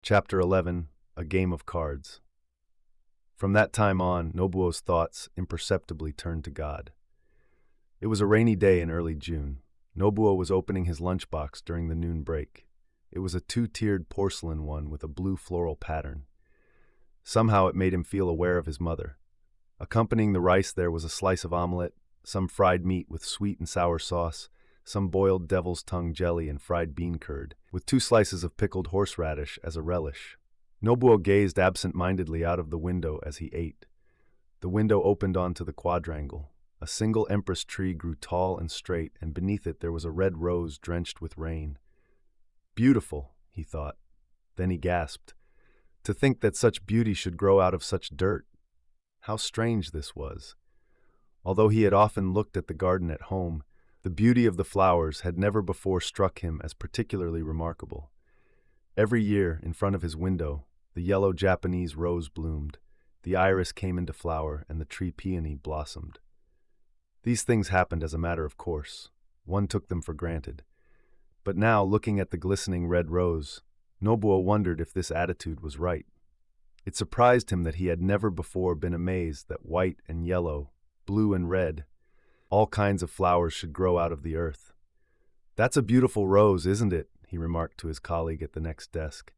Chapter 11, A Game of Cards. From that time on, Nobuo's thoughts imperceptibly turned to God. It was a rainy day in early June. Nobuo was opening his lunchbox during the noon break. It was a two-tiered porcelain one with a blue floral pattern. Somehow it made him feel aware of his mother. Accompanying the rice there was a slice of omelet, some fried meat with sweet and sour sauce, some boiled devil's tongue jelly and fried bean curd, with 2 slices of pickled horseradish as a relish. Nobuo gazed absent-mindedly out of the window as he ate. The window opened onto the quadrangle. A single empress tree grew tall and straight, and beneath it there was a red rose drenched with rain. Beautiful, he thought. Then he gasped. To think that such beauty should grow out of such dirt. How strange this was. Although he had often looked at the garden at home, the beauty of the flowers had never before struck him as particularly remarkable. Every year, in front of his window, the yellow Japanese rose bloomed, the iris came into flower, and the tree peony blossomed. These things happened as a matter of course. One took them for granted. But now, looking at the glistening red rose, Nobuo wondered if this attitude was right. It surprised him that he had never before been amazed that white and yellow, blue and red, all kinds of flowers should grow out of the earth. "That's a beautiful rose, isn't it?" he remarked to his colleague at the next desk.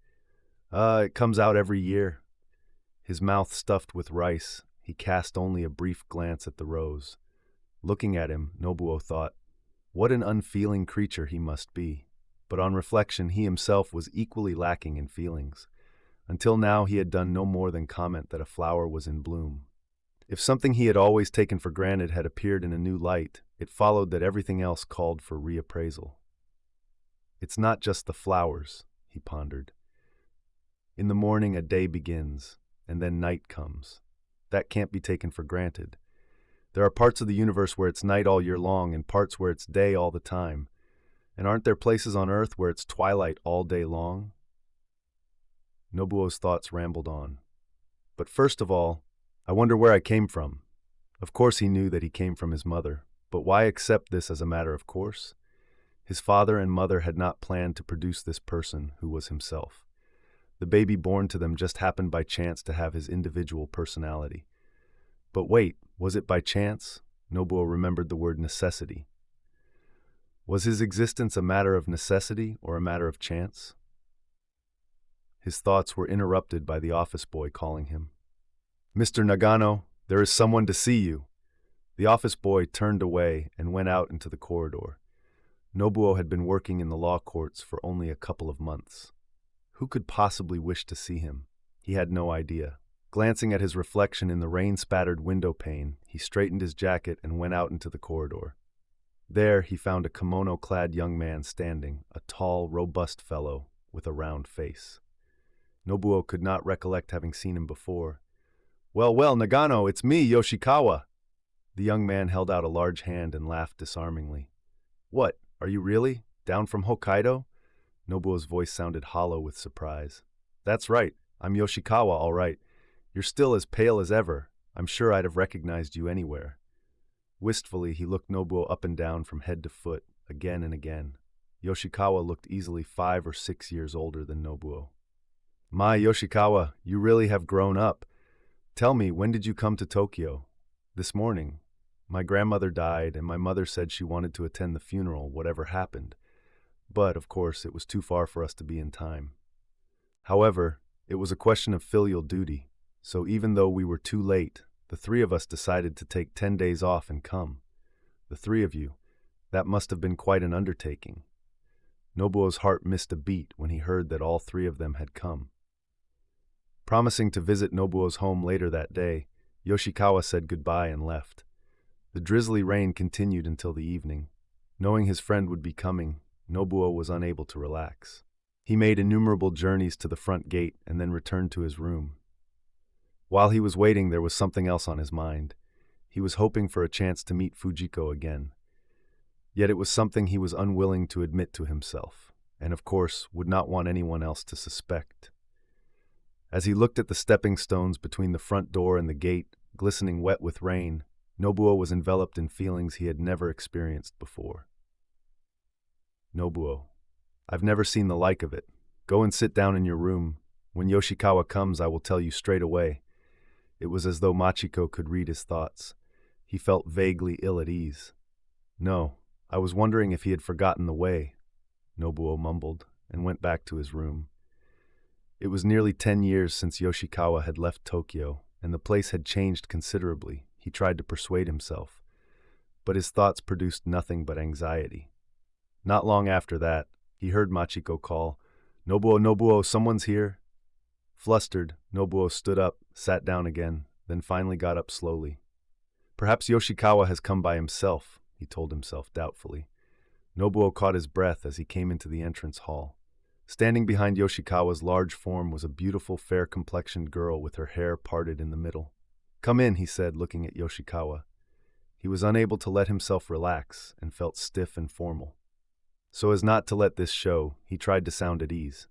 It comes out every year." His mouth stuffed with rice, he cast only a brief glance at the rose. Looking at him, Nobuo thought, what an unfeeling creature he must be. But on reflection, he himself was equally lacking in feelings. Until now, he had done no more than comment that a flower was in bloom. If something he had always taken for granted had appeared in a new light, it followed that everything else called for reappraisal. It's not just the flowers, he pondered. In the morning a day begins, and then night comes. That can't be taken for granted. There are parts of the universe where it's night all year long and parts where it's day all the time. And aren't there places on Earth where it's twilight all day long? Nobuo's thoughts rambled on. But first of all, I wonder where I came from. Of course he knew that he came from his mother, but why accept this as a matter of course? His father and mother had not planned to produce this person who was himself. The baby born to them just happened by chance to have his individual personality. But wait, was it by chance? Nobuo remembered the word necessity. Was his existence a matter of necessity or a matter of chance? His thoughts were interrupted by the office boy calling him. "Mr. Nagano, there is someone to see you." The office boy turned away and went out into the corridor. Nobuo had been working in the law courts for only a couple of months. Who could possibly wish to see him? He had no idea. Glancing at his reflection in the rain-spattered window pane, he straightened his jacket and went out into the corridor. There he found a kimono-clad young man standing, a tall, robust fellow with a round face. Nobuo could not recollect having seen him before. Well, Nagano, it's me, Yoshikawa." The young man held out a large hand and laughed disarmingly. "What, are you really? Down from Hokkaido?" Nobuo's voice sounded hollow with surprise. "That's right, I'm Yoshikawa, all right. You're still as pale as ever. I'm sure I'd have recognized you anywhere." Wistfully, he looked Nobuo up and down from head to foot, again and again. Yoshikawa looked easily 5 or 6 years older than Nobuo. "My, Yoshikawa, you really have grown up. Tell me, when did you come to Tokyo?" "This morning. My grandmother died, and my mother said she wanted to attend the funeral, whatever happened. But, of course, it was too far for us to be in time. However, it was a question of filial duty, so even though we were too late, the 3 of us decided to take 10 days off and come. The 3 of you. That must have been quite an undertaking." Nobuo's heart missed a beat when he heard that all 3 of them had come. Promising to visit Nobuo's home later that day, Yoshikawa said goodbye and left. The drizzly rain continued until the evening. Knowing his friend would be coming, Nobuo was unable to relax. He made innumerable journeys to the front gate and then returned to his room. While he was waiting, there was something else on his mind. He was hoping for a chance to meet Fujiko again. Yet it was something he was unwilling to admit to himself, and of course would not want anyone else to suspect. As he looked at the stepping stones between the front door and the gate, glistening wet with rain, Nobuo was enveloped in feelings he had never experienced before. "Nobuo, I've never seen the like of it. Go and sit down in your room. When Yoshikawa comes, I will tell you straight away. It was as though Machiko could read his thoughts. He felt vaguely ill at ease. No, I was wondering if he had forgotten the way, Nobuo mumbled, and went back to his room. It was nearly 10 years since Yoshikawa had left Tokyo, and the place had changed considerably. He tried to persuade himself, but his thoughts produced nothing but anxiety. Not long after that, he heard Machiko call, "Nobuo, Nobuo, someone's here." Flustered, Nobuo stood up, sat down again, then finally got up slowly. Perhaps Yoshikawa has come by himself, he told himself doubtfully. Nobuo caught his breath as he came into the entrance hall. Standing behind Yoshikawa's large form was a beautiful, fair-complexioned girl with her hair parted in the middle. "Come in," he said, looking at Yoshikawa. He was unable to let himself relax and felt stiff and formal. So as not to let this show, he tried to sound at ease.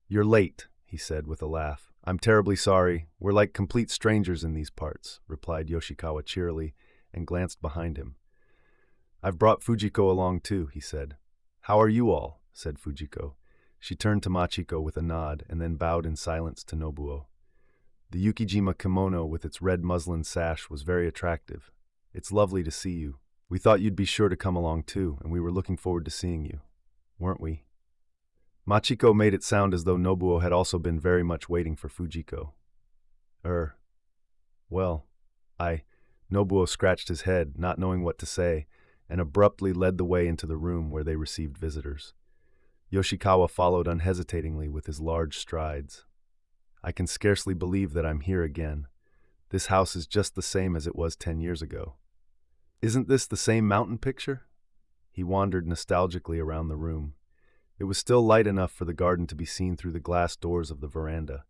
"You're late," he said with a laugh. "I'm terribly sorry. We're like complete strangers in these parts," replied Yoshikawa cheerily and glanced behind him. "I've brought Fujiko along too," he said. "How are you all?" said Fujiko. She turned to Machiko with a nod and then bowed in silence to Nobuo. The Yukijima kimono with its red muslin sash was very attractive. "It's lovely to see you. We thought you'd be sure to come along too, and we were looking forward to seeing you. Weren't we?" Machiko made it sound as though Nobuo had also been very much waiting for Fujiko. Well, Nobuo scratched his head, not knowing what to say, and abruptly led the way into the room where they received visitors. Yoshikawa followed unhesitatingly with his large strides. "I can scarcely believe that I'm here again. This house is just the same as it was 10 years ago. Isn't this the same mountain picture?" He wandered nostalgically around the room. It was still light enough for the garden to be seen through the glass doors of the veranda.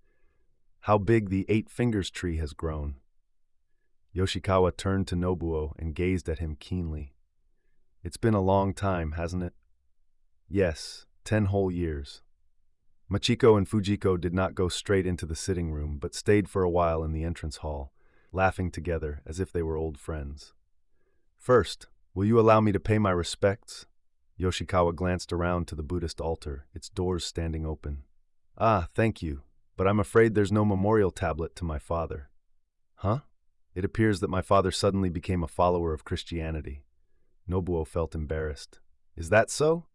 "How big the 8 Fingers tree has grown." Yoshikawa turned to Nobuo and gazed at him keenly. "It's been a long time, hasn't it?" "Yes, 10 whole years." Machiko and Fujiko did not go straight into the sitting room, but stayed for a while in the entrance hall, laughing together as if they were old friends. "First, will you allow me to pay my respects?" Yoshikawa glanced around to the Buddhist altar, its doors standing open. "Ah, thank you, but I'm afraid there's no memorial tablet to my father." "Huh?" It appears that my father suddenly became a follower of Christianity. Nobuo felt embarrassed. "Is that so?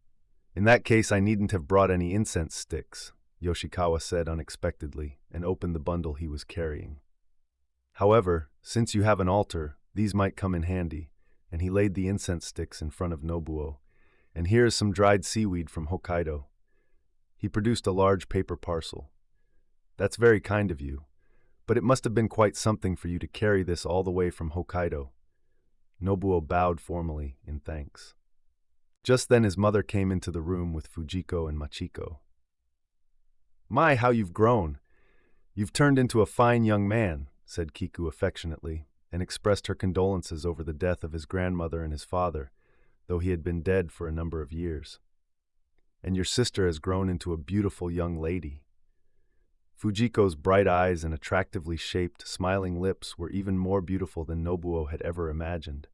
In that case, I needn't have brought any incense sticks," Yoshikawa said unexpectedly, and opened the bundle he was carrying. "However, since you have an altar, these might come in handy," and he laid the incense sticks in front of Nobuo. "And here is some dried seaweed from Hokkaido." He produced a large paper parcel. "That's very kind of you, but it must have been quite something for you to carry this all the way from Hokkaido." Nobuo bowed formally in thanks. Just then his mother came into the room with Fujiko and Machiko. "My, how you've grown! You've turned into a fine young man," said Kiku affectionately, and expressed her condolences over the death of his grandmother and his father, though he had been dead for a number of years. "And your sister has grown into a beautiful young lady." Fujiko's bright eyes and attractively shaped, smiling lips were even more beautiful than Nobuo had ever imagined.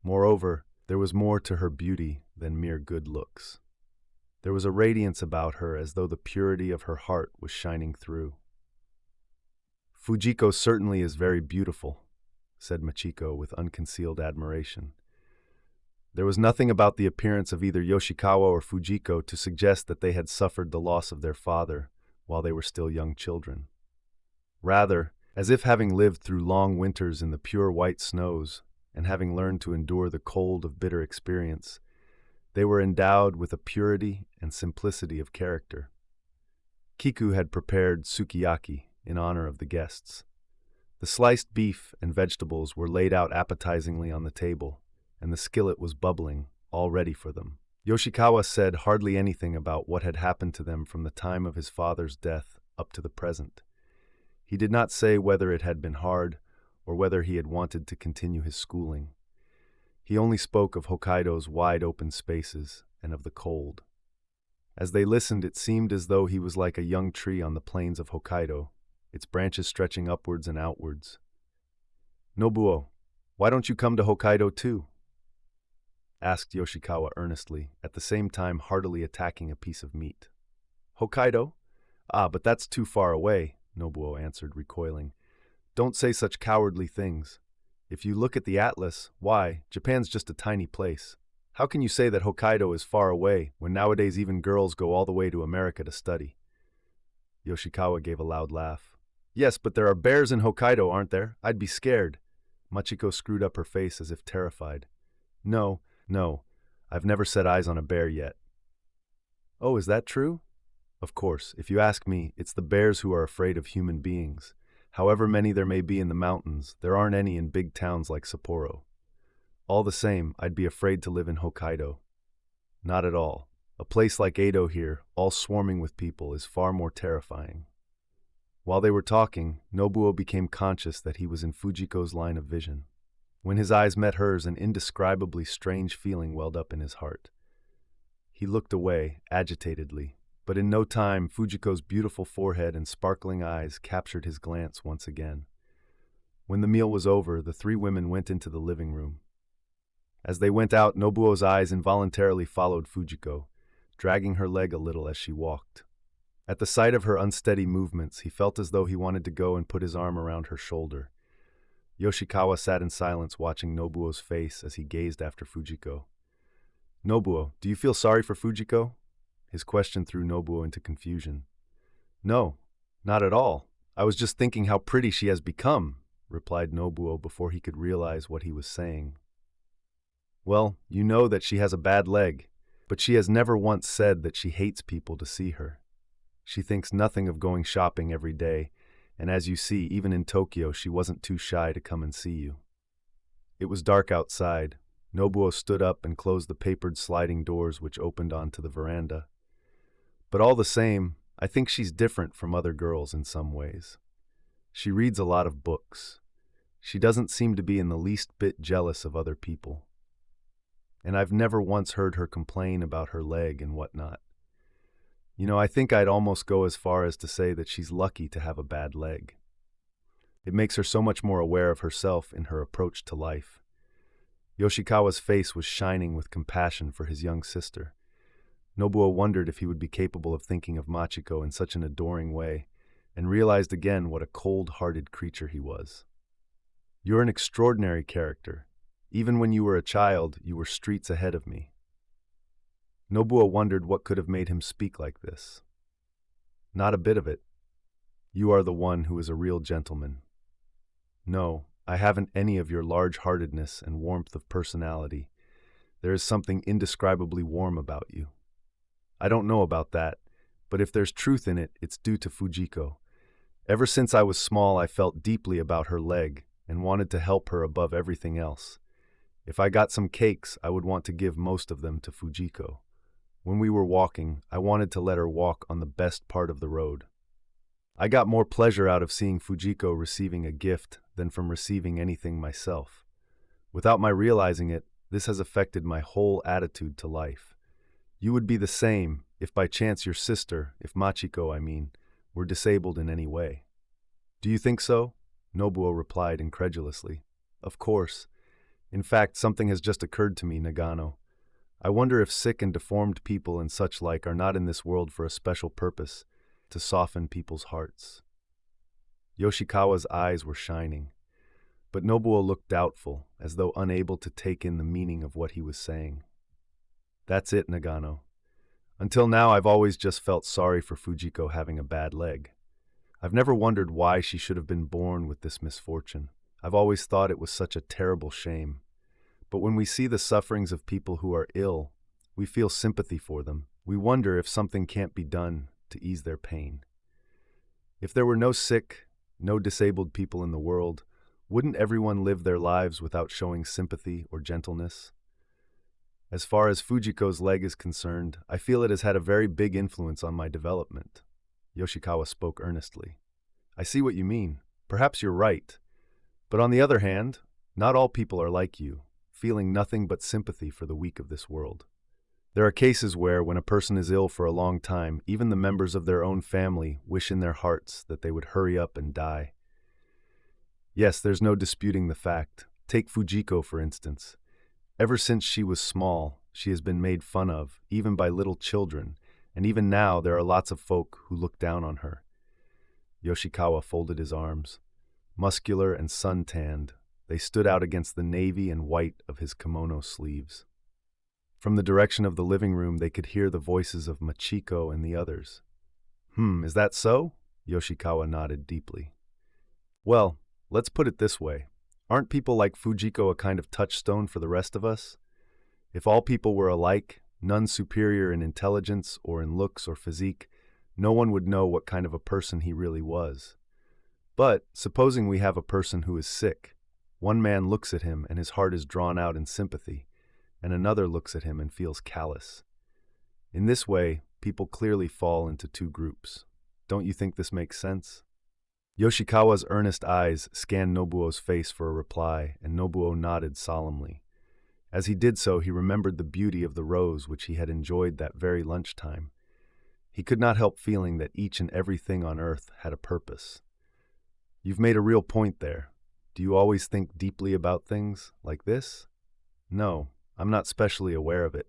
Moreover, there was more to her beauty than mere good looks. There was a radiance about her as though the purity of her heart was shining through. "Fujiko certainly is very beautiful," said Machiko with unconcealed admiration. There was nothing about the appearance of either Yoshikawa or Fujiko to suggest that they had suffered the loss of their father while they were still young children. Rather, as if having lived through long winters in the pure white snows and having learned to endure the cold of bitter experience, they were endowed with a purity and simplicity of character. Kiku had prepared sukiyaki in honor of the guests. The sliced beef and vegetables were laid out appetizingly on the table, and the skillet was bubbling, all ready for them. Yoshikawa said hardly anything about what had happened to them from the time of his father's death up to the present. He did not say whether it had been hard or whether he had wanted to continue his schooling. He only spoke of Hokkaido's wide open spaces and of the cold. As they listened, it seemed as though he was like a young tree on the plains of Hokkaido, its branches stretching upwards and outwards. "Nobuo, why don't you come to Hokkaido too?" asked Yoshikawa earnestly, at the same time heartily attacking a piece of meat. "Hokkaido? Ah, but that's too far away, Nobuo answered, recoiling. Don't say such cowardly things. If you look at the atlas, why, Japan's just a tiny place. How can you say that Hokkaido is far away when nowadays even girls go all the way to America to study? Yoshikawa gave a loud laugh. Yes, but there are bears in Hokkaido, aren't there? I'd be scared. Machiko screwed up her face as if terrified. No, I've never set eyes on a bear yet. Oh, is that true? Of course, if you ask me, it's the bears who are afraid of human beings. However many there may be in the mountains, there aren't any in big towns like Sapporo. All the same, I'd be afraid to live in Hokkaido. Not at all. A place like Edo here, all swarming with people, is far more terrifying. While they were talking, Nobuo became conscious that he was in Fujiko's line of vision. When his eyes met hers, an indescribably strange feeling welled up in his heart. He looked away, agitatedly, but in no time Fujiko's beautiful forehead and sparkling eyes captured his glance once again. When the meal was over, the three women went into the living room. As they went out, Nobuo's eyes involuntarily followed Fujiko, dragging her leg a little as she walked. At the sight of her unsteady movements, he felt as though he wanted to go and put his arm around her shoulder. Yoshikawa sat in silence watching Nobuo's face as he gazed after Fujiko. Nobuo, do you feel sorry for Fujiko? His question threw Nobuo into confusion. No, not at all. I was just thinking how pretty she has become, replied Nobuo before he could realize what he was saying. Well, you know that she has a bad leg, but she has never once said that she hates people to see her. She thinks nothing of going shopping every day, and as you see, even in Tokyo, she wasn't too shy to come and see you. It was dark outside. Nobuo stood up and closed the papered sliding doors which opened onto the veranda. But all the same, I think she's different from other girls in some ways. She reads a lot of books. She doesn't seem to be in the least bit jealous of other people. And I've never once heard her complain about her leg and whatnot. You know, I think I'd almost go as far as to say that she's lucky to have a bad leg. It makes her so much more aware of herself in her approach to life. Yoshikawa's face was shining with compassion for his young sister. Nobuo wondered if he would be capable of thinking of Machiko in such an adoring way, and realized again what a cold-hearted creature he was. You're an extraordinary character. Even when you were a child, you were streets ahead of me. Nobuo wondered what could have made him speak like this. Not a bit of it. You are the one who is a real gentleman. No, I haven't any of your large-heartedness and warmth of personality. There is something indescribably warm about you. I don't know about that, but if there's truth in it, it's due to Fujiko. Ever since I was small, I felt deeply about her leg and wanted to help her above everything else. If I got some cakes, I would want to give most of them to Fujiko. When we were walking, I wanted to let her walk on the best part of the road. I got more pleasure out of seeing Fujiko receiving a gift than from receiving anything myself. Without my realizing it, this has affected my whole attitude to life. You would be the same if by chance your sister, if Machiko, I mean, were disabled in any way. Do you think so? Nobuo replied incredulously. Of course. In fact, something has just occurred to me, Nagano. I wonder if sick and deformed people and such like are not in this world for a special purpose, to soften people's hearts. Yoshikawa's eyes were shining, but Nobuo looked doubtful, as though unable to take in the meaning of what he was saying. That's it, Nagano. Until now, I've always just felt sorry for Fujiko having a bad leg. I've never wondered why she should have been born with this misfortune. I've always thought it was such a terrible shame. But when we see the sufferings of people who are ill, we feel sympathy for them. We wonder if something can't be done to ease their pain. If there were no sick, no disabled people in the world, wouldn't everyone live their lives without showing sympathy or gentleness? As far as Fujiko's leg is concerned, I feel it has had a very big influence on my development. Yoshikawa spoke earnestly. I see what you mean. Perhaps you're right. But on the other hand, not all people are like you, feeling nothing but sympathy for the weak of this world. There are cases where, when a person is ill for a long time, even the members of their own family wish in their hearts that they would hurry up and die. Yes, there's no disputing the fact. Take Fujiko, for instance. Ever since she was small, she has been made fun of, even by little children, and even now there are lots of folk who look down on her. Yoshikawa folded his arms. Muscular and sun-tanned, they stood out against the navy and white of his kimono sleeves. From the direction of the living room, they could hear the voices of Machiko and the others. Is that so? Yoshikawa nodded deeply. Well, let's put it this way. Aren't people like Fujiko a kind of touchstone for the rest of us? If all people were alike, none superior in intelligence or in looks or physique, no one would know what kind of a person he really was. But, supposing we have a person who is sick, one man looks at him and his heart is drawn out in sympathy, and another looks at him and feels callous. In this way, people clearly fall into two groups. Don't you think this makes sense? Yoshikawa's earnest eyes scanned Nobuo's face for a reply, and Nobuo nodded solemnly. As he did so, he remembered the beauty of the rose which he had enjoyed that very lunchtime. He could not help feeling that each and everything on earth had a purpose. You've made a real point there. Do you always think deeply about things like this? No, I'm not specially aware of it.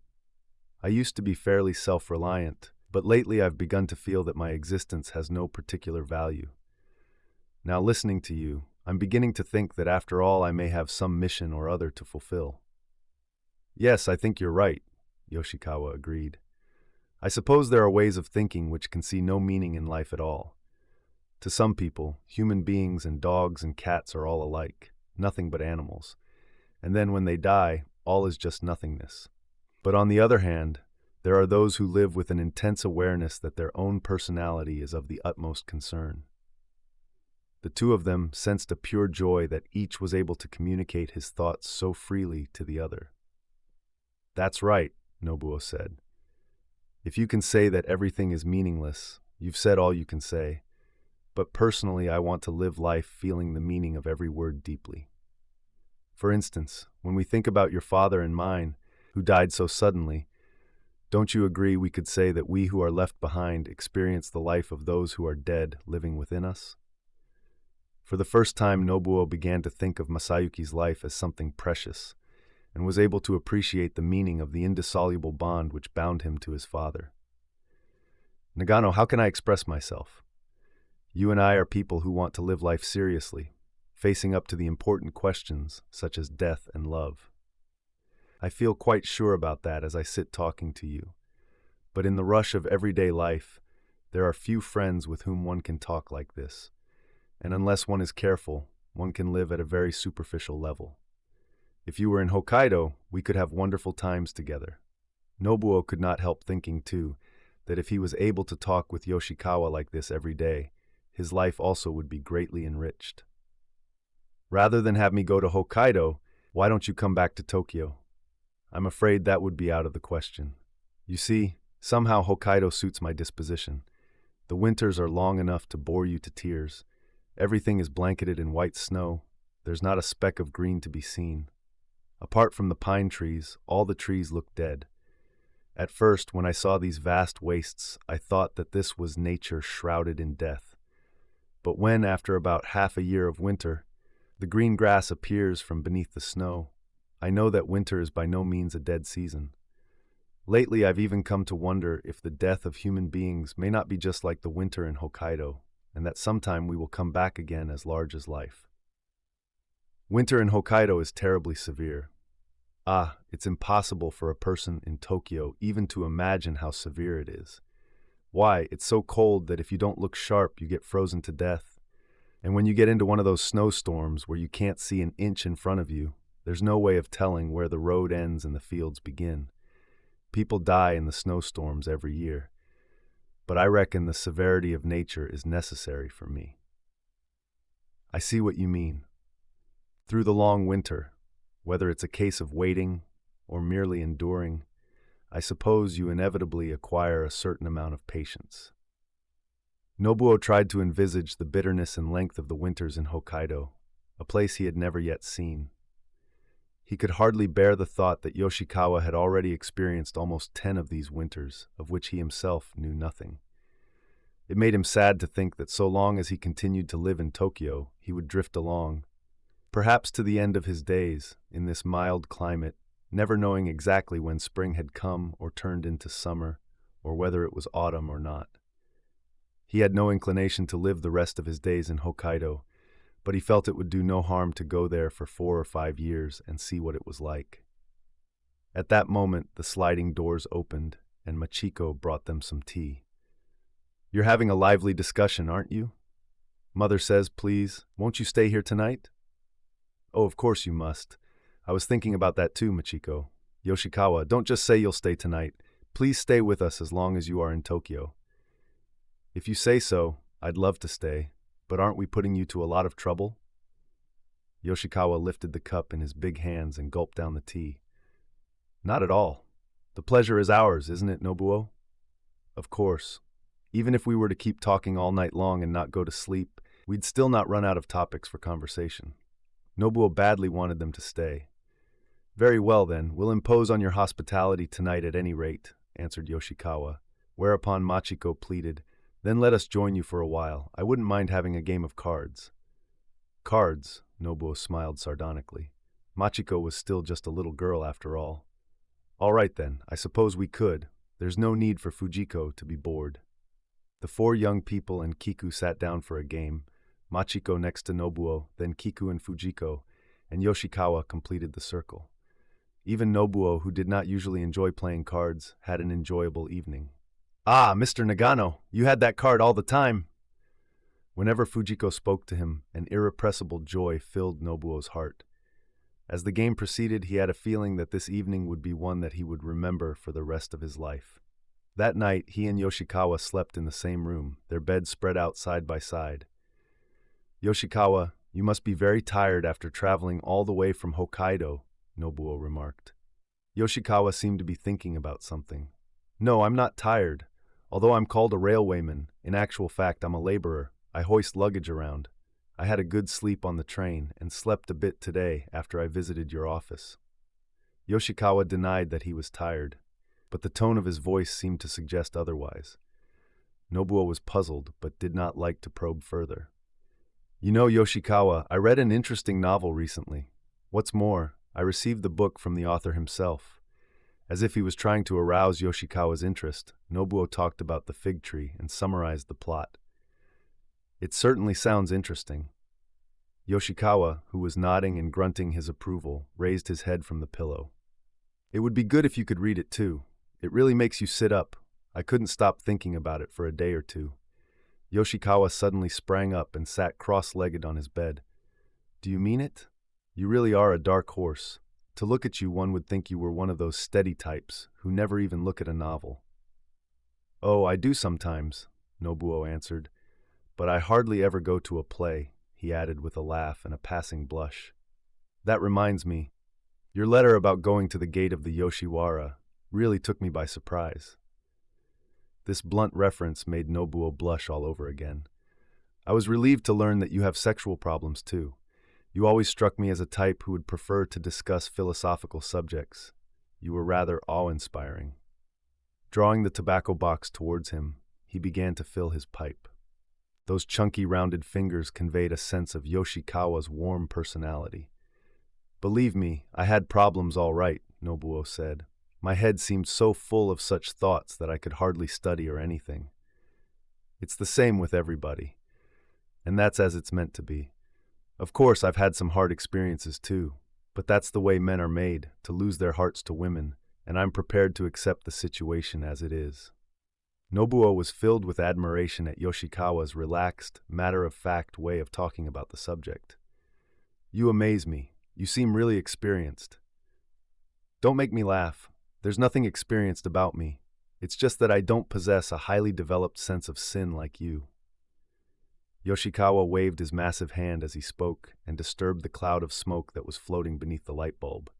I used to be fairly self-reliant, but lately I've begun to feel that my existence has no particular value. Now listening to you, I'm beginning to think that after all I may have some mission or other to fulfill. Yes, I think you're right, Yoshikawa agreed. I suppose there are ways of thinking which can see no meaning in life at all. To some people, human beings and dogs and cats are all alike, nothing but animals. And then when they die, all is just nothingness. But on the other hand, there are those who live with an intense awareness that their own personality is of the utmost concern. The two of them sensed a pure joy that each was able to communicate his thoughts so freely to the other. That's right, Nobuo said. If you can say that everything is meaningless, you've said all you can say. But personally, I want to live life feeling the meaning of every word deeply. For instance, when we think about your father and mine, who died so suddenly, don't you agree we could say that we who are left behind experience the life of those who are dead living within us? For the first time, Nobuo began to think of Masayuki's life as something precious, and was able to appreciate the meaning of the indissoluble bond which bound him to his father. Nagano, how can I express myself? You and I are people who want to live life seriously, facing up to the important questions such as death and love. I feel quite sure about that as I sit talking to you. But in the rush of everyday life, there are few friends with whom one can talk like this. And unless one is careful, one can live at a very superficial level. If you were in Hokkaido, we could have wonderful times together. Nobuo could not help thinking, too, that if he was able to talk with Yoshikawa like this every day, his life also would be greatly enriched. Rather than have me go to Hokkaido, why don't you come back to Tokyo? I'm afraid that would be out of the question. You see, somehow Hokkaido suits my disposition. The winters are long enough to bore you to tears. Everything is blanketed in white snow. There's not a speck of green to be seen. Apart from the pine trees, all the trees look dead. At first, when I saw these vast wastes, I thought that this was nature shrouded in death. But when, after about half a year of winter, the green grass appears from beneath the snow, I know that winter is by no means a dead season. Lately, I've even come to wonder if the death of human beings may not be just like the winter in Hokkaido, and that sometime we will come back again as large as life. Winter in Hokkaido is terribly severe. It's impossible for a person in Tokyo even to imagine how severe it is. Why, it's so cold that if you don't look sharp, you get frozen to death. And when you get into one of those snowstorms where you can't see an inch in front of you, there's no way of telling where the road ends and the fields begin. People die in the snowstorms every year. But I reckon the severity of nature is necessary for me. I see what you mean. Through the long winter, whether it's a case of waiting or merely enduring, I suppose you inevitably acquire a certain amount of patience. Nobuo tried to envisage the bitterness and length of the winters in Hokkaido, a place he had never yet seen. He could hardly bear the thought that Yoshikawa had already experienced almost 10 of these winters, of which he himself knew nothing. It made him sad to think that so long as he continued to live in Tokyo, he would drift along, perhaps to the end of his days, in this mild climate, never knowing exactly when spring had come or turned into summer, or whether it was autumn or not. He had no inclination to live the rest of his days in Hokkaido, but he felt it would do no harm to go there for 4 or 5 years and see what it was like. At that moment, the sliding doors opened, and Machiko brought them some tea. "You're having a lively discussion, aren't you? Mother says, please, won't you stay here tonight?" "Oh, of course you must. I was thinking about that too, Machiko. Yoshikawa, don't just say you'll stay tonight. Please stay with us as long as you are in Tokyo." "If you say so, I'd love to stay, but aren't we putting you to a lot of trouble?" Yoshikawa lifted the cup in his big hands and gulped down the tea. "Not at all. The pleasure is ours, isn't it, Nobuo?" "Of course. Even if we were to keep talking all night long and not go to sleep, we'd still not run out of topics for conversation." Nobuo badly wanted them to stay. "Very well then, we'll impose on your hospitality tonight at any rate," answered Yoshikawa, whereupon Machiko pleaded, "Then let us join you for a while. I wouldn't mind having a game of cards." "Cards?" Nobuo smiled sardonically. Machiko was still just a little girl after all. "All right then, I suppose we could. There's no need for Fujiko to be bored." The 4 young people and Kiku sat down for a game, Machiko next to Nobuo, then Kiku and Fujiko, and Yoshikawa completed the circle. Even Nobuo, who did not usually enjoy playing cards, had an enjoyable evening. "Ah, Mr. Nagano, you had that card all the time." Whenever Fujiko spoke to him, an irrepressible joy filled Nobuo's heart. As the game proceeded, he had a feeling that this evening would be one that he would remember for the rest of his life. That night, he and Yoshikawa slept in the same room, their beds spread out side by side. "Yoshikawa, you must be very tired after traveling all the way from Hokkaido," Nobuo remarked. Yoshikawa seemed to be thinking about something. "No, I'm not tired. Although I'm called a railwayman, in actual fact I'm a laborer. I hoist luggage around. I had a good sleep on the train and slept a bit today after I visited your office." Yoshikawa denied that he was tired, but the tone of his voice seemed to suggest otherwise. Nobuo was puzzled, but did not like to probe further. "You know, Yoshikawa, I read an interesting novel recently. What's more, I received the book from the author himself." As if he was trying to arouse Yoshikawa's interest, Nobuo talked about the fig tree and summarized the plot. "It certainly sounds interesting." Yoshikawa, who was nodding and grunting his approval, raised his head from the pillow. "It would be good if you could read it too. It really makes you sit up. I couldn't stop thinking about it for a day or two." Yoshikawa suddenly sprang up and sat cross-legged on his bed. "Do you mean it? You really are a dark horse. To look at you, one would think you were one of those steady types who never even look at a novel." "Oh, I do sometimes," Nobuo answered. "But I hardly ever go to a play," he added with a laugh and a passing blush. "That reminds me, your letter about going to the gate of the Yoshiwara really took me by surprise." This blunt reference made Nobuo blush all over again. "I was relieved to learn that you have sexual problems too. You always struck me as a type who would prefer to discuss philosophical subjects. You were rather awe-inspiring." Drawing the tobacco box towards him, he began to fill his pipe. Those chunky, rounded fingers conveyed a sense of Yoshikawa's warm personality. "Believe me, I had problems all right," Nobuo said. "My head seemed so full of such thoughts that I could hardly study or anything. It's the same with everybody, and that's as it's meant to be. Of course, I've had some hard experiences too, but that's the way men are made, to lose their hearts to women, and I'm prepared to accept the situation as it is." Nobuo was filled with admiration at Yoshikawa's relaxed, matter-of-fact way of talking about the subject. "You amaze me. You seem really experienced." "Don't make me laugh. There's nothing experienced about me. It's just that I don't possess a highly developed sense of sin like you." Yoshikawa waved his massive hand as he spoke and disturbed the cloud of smoke that was floating beneath the light bulb.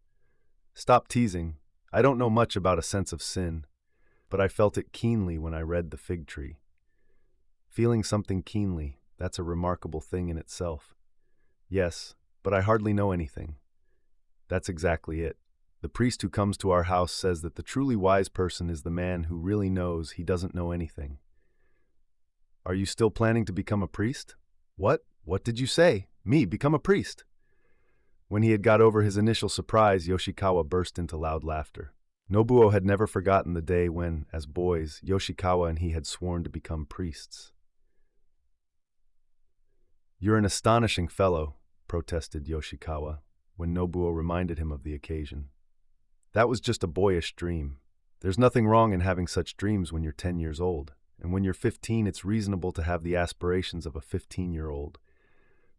"Stop teasing. I don't know much about a sense of sin, but I felt it keenly when I read The Fig Tree." Feeling something keenly, that's a remarkable thing in itself. "Yes, but I hardly know anything." "That's exactly it. The priest who comes to our house says that the truly wise person is the man who really knows he doesn't know anything." "Are you still planning to become a priest?" "What? What did you say? Me become a priest?" When he had got over his initial surprise, Yoshikawa burst into loud laughter. Nobuo had never forgotten the day when, as boys, Yoshikawa and he had sworn to become priests. "You're an astonishing fellow," protested Yoshikawa, when Nobuo reminded him of the occasion. "That was just a boyish dream. There's nothing wrong in having such dreams when you're 10 years old, and when you're 15 it's reasonable to have the aspirations of a 15-year-old.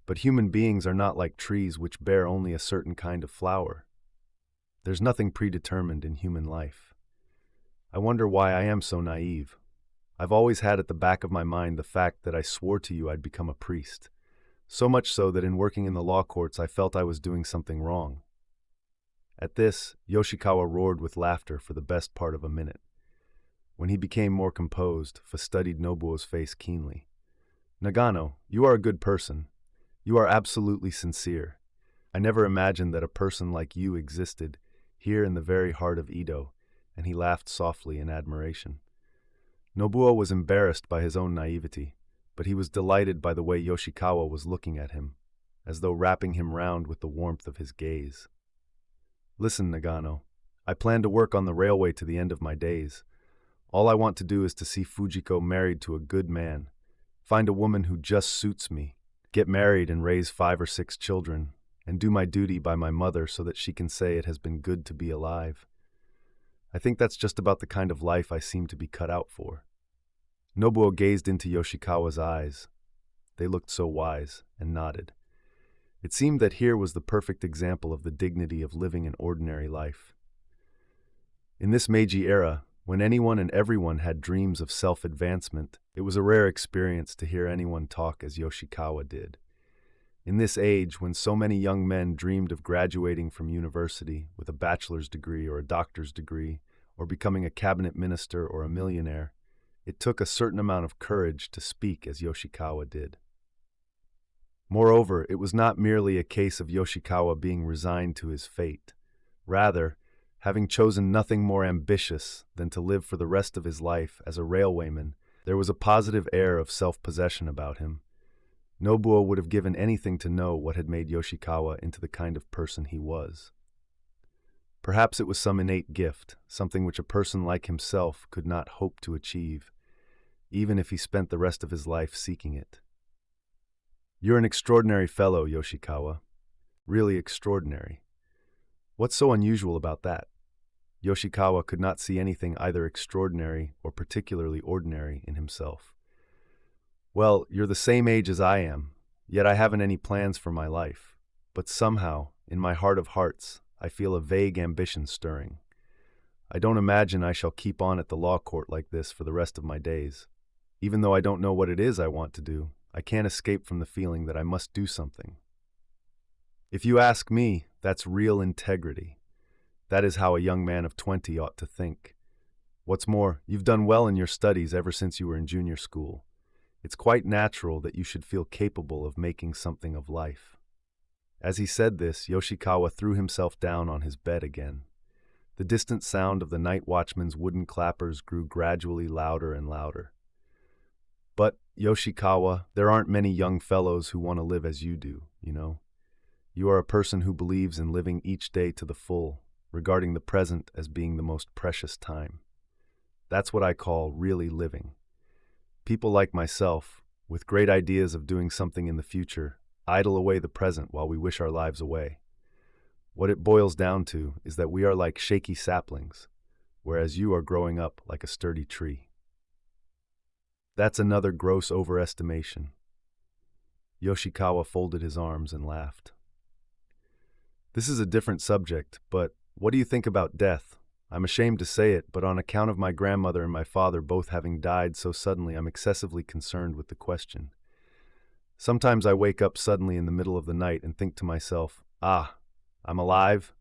But human beings are not like trees which bear only a certain kind of flower. There's nothing predetermined in human life. I wonder why I am so naive. I've always had at the back of my mind the fact that I swore to you I'd become a priest. So much so that in working in the law courts I felt I was doing something wrong." At this, Yoshikawa roared with laughter for the best part of a minute. When he became more composed, Fa studied Nobuo's face keenly. "Nagano, you are a good person. You are absolutely sincere. I never imagined that a person like you existed, here in the very heart of Edo," and he laughed softly in admiration. Nobuo was embarrassed by his own naivety, but he was delighted by the way Yoshikawa was looking at him, as though wrapping him round with the warmth of his gaze. "Listen, Nagano, I plan to work on the railway to the end of my days. All I want to do is to see Fujiko married to a good man, find a woman who just suits me, get married and raise 5 or 6 children, and do my duty by my mother so that she can say it has been good to be alive. I think that's just about the kind of life I seem to be cut out for." Nobuo gazed into Yoshikawa's eyes. They looked so wise, and nodded. It seemed that here was the perfect example of the dignity of living an ordinary life. In this Meiji era, when anyone and everyone had dreams of self-advancement, it was a rare experience to hear anyone talk as Yoshikawa did. In this age, when so many young men dreamed of graduating from university with a bachelor's degree or a doctor's degree, or becoming a cabinet minister or a millionaire, it took a certain amount of courage to speak as Yoshikawa did. Moreover, it was not merely a case of Yoshikawa being resigned to his fate. Rather, having chosen nothing more ambitious than to live for the rest of his life as a railwayman, there was a positive air of self-possession about him. Nobuo would have given anything to know what had made Yoshikawa into the kind of person he was. Perhaps it was some innate gift, something which a person like himself could not hope to achieve, even if he spent the rest of his life seeking it. "You're an extraordinary fellow, Yoshikawa. Really extraordinary. What's so unusual about that?" Yoshikawa could not see anything either extraordinary or particularly ordinary in himself. "Well, you're the same age as I am, yet I haven't any plans for my life. But somehow, in my heart of hearts, I feel a vague ambition stirring. I don't imagine I shall keep on at the law court like this for the rest of my days. Even though I don't know what it is I want to do, I can't escape from the feeling that I must do something. If you ask me, that's real integrity. That is how a young man of 20 ought to think. What's more, you've done well in your studies ever since you were in junior school. It's quite natural that you should feel capable of making something of life." As he said this, Yoshikawa threw himself down on his bed again. The distant sound of the night watchman's wooden clappers grew gradually louder and louder. "But, Yoshikawa, there aren't many young fellows who want to live as you do, you know. You are a person who believes in living each day to the full, regarding the present as being the most precious time. That's what I call really living. People like myself, with great ideas of doing something in the future, idle away the present while we wish our lives away. What it boils down to is that we are like shaky saplings, whereas you are growing up like a sturdy tree." "That's another gross overestimation." Yoshikawa folded his arms and laughed. "This is a different subject, but what do you think about death? I'm ashamed to say it, but on account of my grandmother and my father both having died so suddenly, I'm excessively concerned with the question. Sometimes I wake up suddenly in the middle of the night and think to myself, 'Ah, I'm alive?'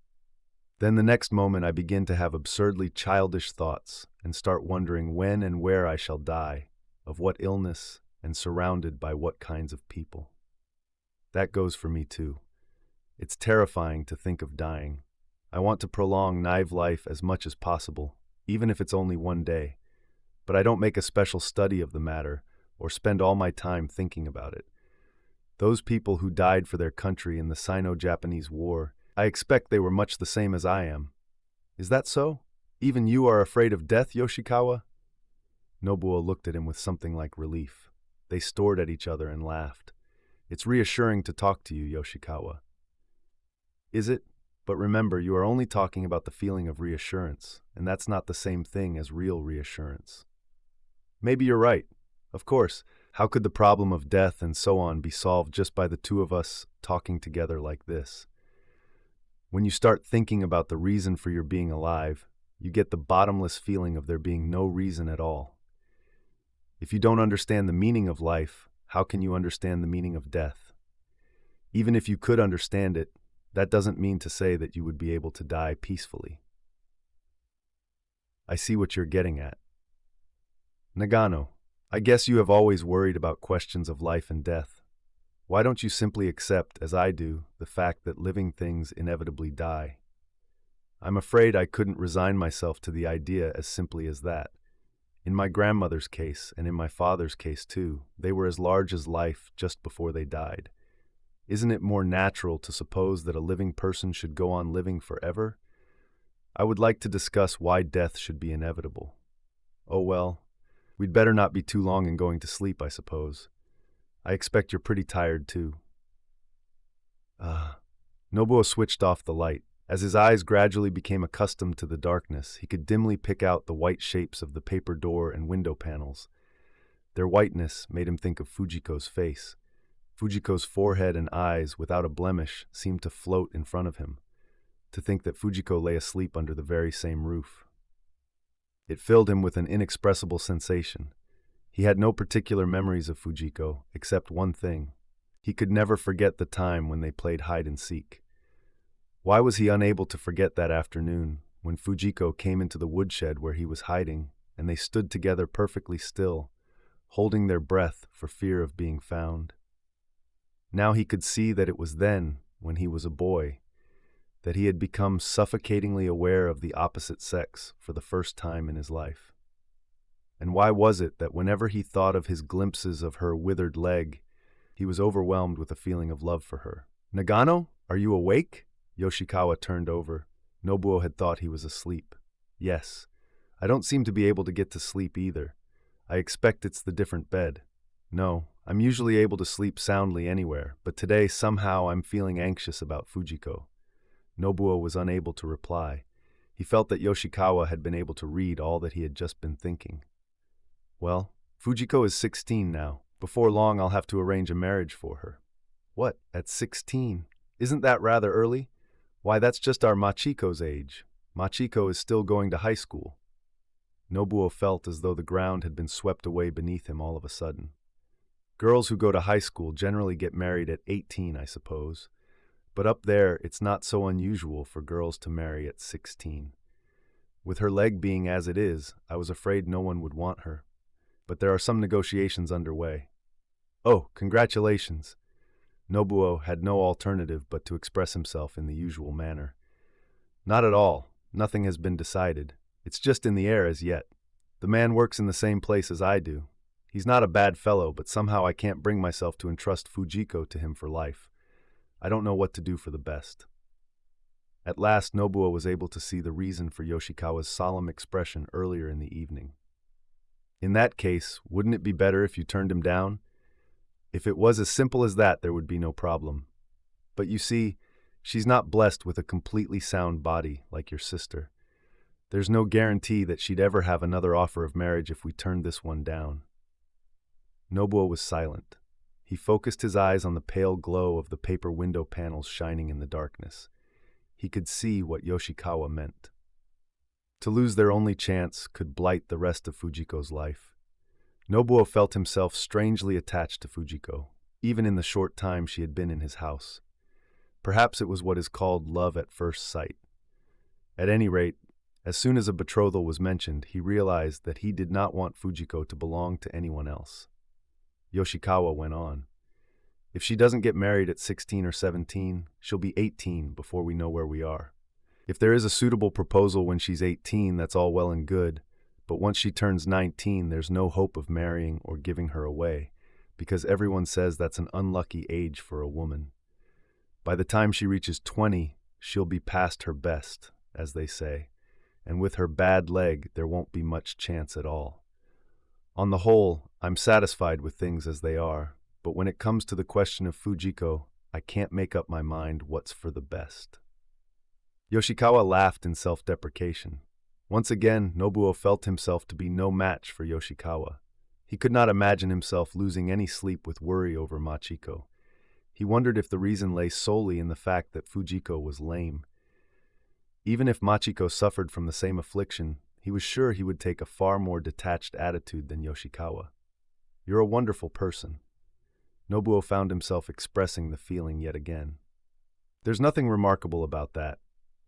Then the next moment I begin to have absurdly childish thoughts and start wondering when and where I shall die, of what illness, and surrounded by what kinds of people. That goes for me too. It's terrifying to think of dying. I want to prolong naive life as much as possible, even if it's only one day. But I don't make a special study of the matter or spend all my time thinking about it. Those people who died for their country in the Sino-Japanese War, I expect they were much the same as I am. Is that so? Even you are afraid of death, Yoshikawa? Nobuo looked at him with something like relief. They stared at each other and laughed. It's reassuring to talk to you, Yoshikawa. Is it? But remember, you are only talking about the feeling of reassurance, and that's not the same thing as real reassurance. Maybe you're right. Of course, how could the problem of death and so on be solved just by the two of us talking together like this? When you start thinking about the reason for your being alive, you get the bottomless feeling of there being no reason at all. If you don't understand the meaning of life, how can you understand the meaning of death? Even if you could understand it, that doesn't mean to say that you would be able to die peacefully. I see what you're getting at. Nagano, I guess you have always worried about questions of life and death. Why don't you simply accept, as I do, the fact that living things inevitably die? I'm afraid I couldn't resign myself to the idea as simply as that. In my grandmother's case, and in my father's case too, they were as large as life just before they died. Isn't it more natural to suppose that a living person should go on living forever? I would like to discuss why death should be inevitable. Oh well, we'd better not be too long in going to sleep, I suppose. I expect you're pretty tired too. Nobuo switched off the light. As his eyes gradually became accustomed to the darkness, he could dimly pick out the white shapes of the paper door and window panels. Their whiteness made him think of Fujiko's face. Fujiko's forehead and eyes, without a blemish, seemed to float in front of him. To think that Fujiko lay asleep under the very same roof. It filled him with an inexpressible sensation. He had no particular memories of Fujiko, except one thing. He could never forget the time when they played hide and seek. Why was he unable to forget that afternoon, when Fujiko came into the woodshed where he was hiding, and they stood together perfectly still, holding their breath for fear of being found? Now he could see that it was then, when he was a boy, that he had become suffocatingly aware of the opposite sex for the first time in his life. And why was it that whenever he thought of his glimpses of her withered leg, he was overwhelmed with a feeling of love for her? Nagano, are you awake? Yoshikawa turned over. Nobuo had thought he was asleep. Yes. I don't seem to be able to get to sleep either. I expect it's the different bed. No, I'm usually able to sleep soundly anywhere, but today somehow I'm feeling anxious about Fujiko. Nobuo was unable to reply. He felt that Yoshikawa had been able to read all that he had just been thinking. Well, Fujiko is 16 now. Before long I'll have to arrange a marriage for her. What, at 16? Isn't that rather early? Why, that's just our Machiko's age. Machiko is still going to high school. Nobuo felt as though the ground had been swept away beneath him all of a sudden. Girls who go to high school generally get married at 18, I suppose. But up there, it's not so unusual for girls to marry at 16. With her leg being as it is, I was afraid no one would want her. But there are some negotiations underway. Oh, congratulations! Nobuo had no alternative but to express himself in the usual manner. Not at all. Nothing has been decided. It's just in the air as yet. The man works in the same place as I do. He's not a bad fellow, but somehow I can't bring myself to entrust Fujiko to him for life. I don't know what to do for the best. At last, Nobuo was able to see the reason for Yoshikawa's solemn expression earlier in the evening. In that case, wouldn't it be better if you turned him down? If it was as simple as that, there would be no problem. But you see, she's not blessed with a completely sound body like your sister. There's no guarantee that she'd ever have another offer of marriage if we turned this one down. Nobuo was silent. He focused his eyes on the pale glow of the paper window panels shining in the darkness. He could see what Yoshikawa meant. To lose their only chance could blight the rest of Fujiko's life. Nobuo felt himself strangely attached to Fujiko, even in the short time she had been in his house. Perhaps it was what is called love at first sight. At any rate, as soon as a betrothal was mentioned, he realized that he did not want Fujiko to belong to anyone else. Yoshikawa went on. If she doesn't get married at 16 or 17, she'll be 18 before we know where we are. If there is a suitable proposal when she's 18, that's all well and good, but once she turns 19, there's no hope of marrying or giving her away, because everyone says that's an unlucky age for a woman. By the time she reaches 20, she'll be past her best, as they say. and with her bad leg, there won't be much chance at all. On the whole, I'm satisfied with things as they are, but when it comes to the question of Fujiko, I can't make up my mind what's for the best." Yoshikawa laughed in self-deprecation. Once again, Nobuo felt himself to be no match for Yoshikawa. He could not imagine himself losing any sleep with worry over Machiko. He wondered if the reason lay solely in the fact that Fujiko was lame. Even if Machiko suffered from the same affliction, he was sure he would take a far more detached attitude than Yoshikawa. "You're a wonderful person." Nobuo found himself expressing the feeling yet again. "There's nothing remarkable about that.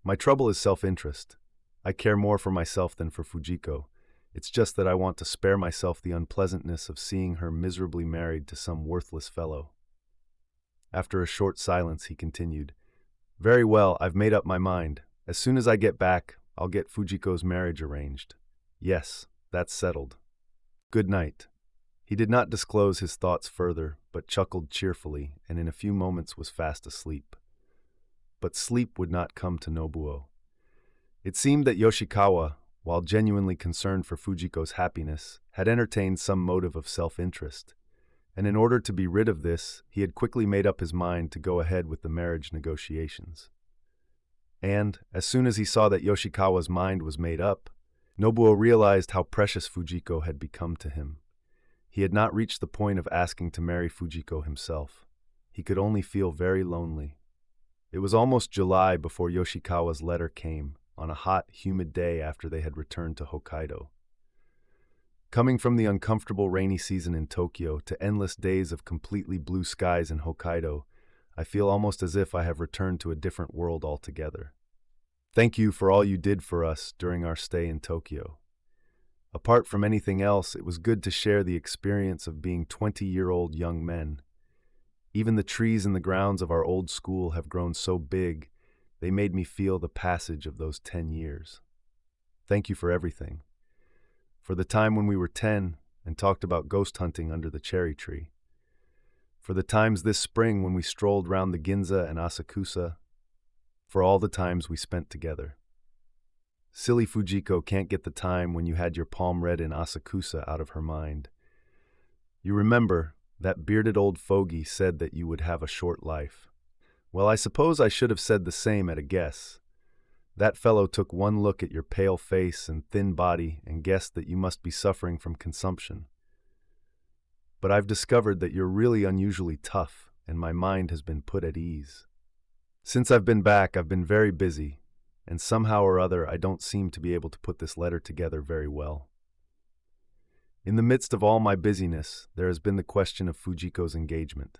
My trouble is self-interest. I care more for myself than for Fujiko. It's just that I want to spare myself the unpleasantness of seeing her miserably married to some worthless fellow." After a short silence, he continued, "Very well, I've made up my mind. As soon as I get back, I'll get Fujiko's marriage arranged. Yes, that's settled. Good night." He did not disclose his thoughts further, but chuckled cheerfully, and in a few moments was fast asleep. But sleep would not come to Nobuo. It seemed that Yoshikawa, while genuinely concerned for Fujiko's happiness, had entertained some motive of self-interest, and in order to be rid of this, he had quickly made up his mind to go ahead with the marriage negotiations. And, as soon as he saw that Yoshikawa's mind was made up, Nobuo realized how precious Fujiko had become to him. He had not reached the point of asking to marry Fujiko himself. He could only feel very lonely. It was almost July before Yoshikawa's letter came, on a hot, humid day after they had returned to Hokkaido. Coming from the uncomfortable rainy season in Tokyo to endless days of completely blue skies in Hokkaido, I feel almost as if I have returned to a different world altogether. Thank you for all you did for us during our stay in Tokyo. Apart from anything else, it was good to share the experience of being 20-year-old young men. Even the trees in the grounds of our old school have grown so big, they made me feel the passage of those 10 years. Thank you for everything. For the time when we were 10 and talked about ghost hunting under the cherry tree. For the times this spring when we strolled round the Ginza and Asakusa. For all the times we spent together. Silly Fujiko can't get the time when you had your palm read in Asakusa out of her mind. You remember, that bearded old fogey said that you would have a short life. Well, I suppose I should have said the same at a guess. That fellow took one look at your pale face and thin body and guessed that you must be suffering from consumption. But I've discovered that you're really unusually tough, and my mind has been put at ease. Since I've been back, I've been very busy, and somehow or other I don't seem to be able to put this letter together very well. In the midst of all my busyness, there has been the question of Fujiko's engagement.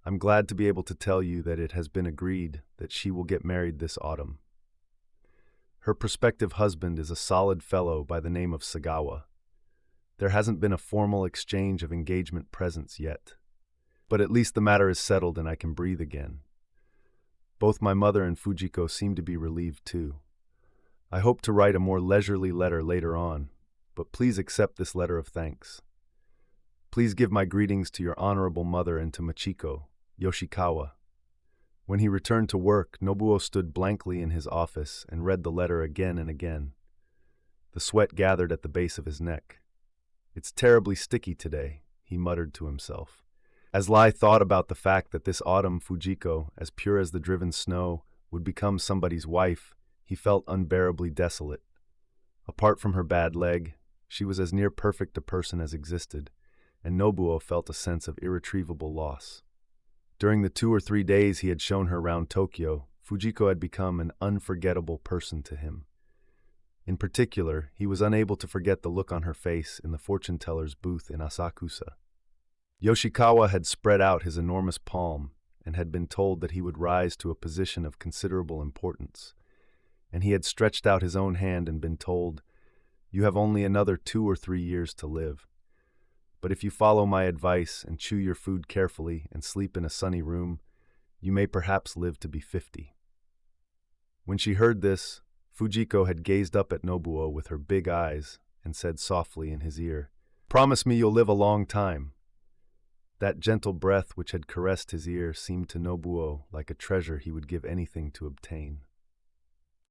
I'm glad to be able to tell you that it has been agreed that she will get married this autumn. Her prospective husband is a solid fellow by the name of Sagawa. There hasn't been a formal exchange of engagement presents yet, but at least the matter is settled and I can breathe again. Both my mother and Fujiko seem to be relieved too. I hope to write a more leisurely letter later on, but please accept this letter of thanks. Please give my greetings to your honorable mother and to Machiko, Yoshikawa. When he returned to work, Nobuo stood blankly in his office and read the letter again and again. The sweat gathered at the base of his neck. "It's terribly sticky today," he muttered to himself. As Lai thought about the fact that this autumn Fujiko, as pure as the driven snow, would become somebody's wife, he felt unbearably desolate. Apart from her bad leg, she was as near perfect a person as existed, and Nobuo felt a sense of irretrievable loss. During the 2 or 3 days he had shown her round Tokyo, Fujiko had become an unforgettable person to him. In particular, he was unable to forget the look on her face in the fortune-teller's booth in Asakusa. Yoshikawa had spread out his enormous palm and had been told that he would rise to a position of considerable importance, and he had stretched out his own hand and been told, "You have only another 2 or 3 years to live. But if you follow my advice and chew your food carefully and sleep in a sunny room, you may perhaps live to be 50. When she heard this, Fujiko had gazed up at Nobuo with her big eyes and said softly in his ear, "Promise me you'll live a long time." That gentle breath which had caressed his ear seemed to Nobuo like a treasure he would give anything to obtain.